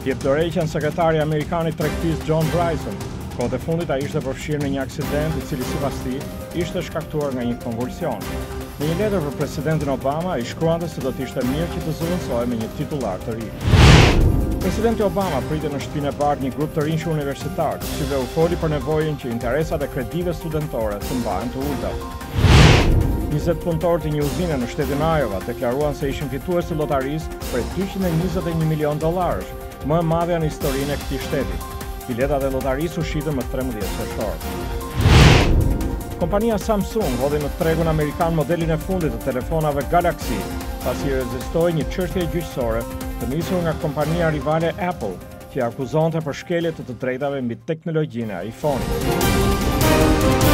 Jep dorëheqjen sekretari amerikan I tregtisë John Bryson. Kohët e fundit ai ishte përfshirë në një aksident I cili sipas tij ishte shkaktuar nga një konvulsion. Në një letër për presidentin Obama, ai shkruante se do të ishte mirë që të zëvendësohej me një titullar të ri. Presidenti Obama priti në shtëpinë e bardhë një grup të rinj universitar, të cilëve u foli për nevojën që interesat e kredive studentore të mbahen të ulta. 20 punëtorë të një uzine në shtetin Iowa deklaruan se ishin fitues të lotarisë për $321 milion, më e madhja në historinë e këtij shteti. Biletat e lotarisë u shitën më 13 qershor. Kompania Samsung hodhi në tregun amerikan modelin e fundit të telefonave Galaxy, pasi rezistoi një çështje gjyqësore të nisur nga kompania rivale Apple, që akuzonte për shkelje të drejtave mbi teknologjinë e iPhone-it.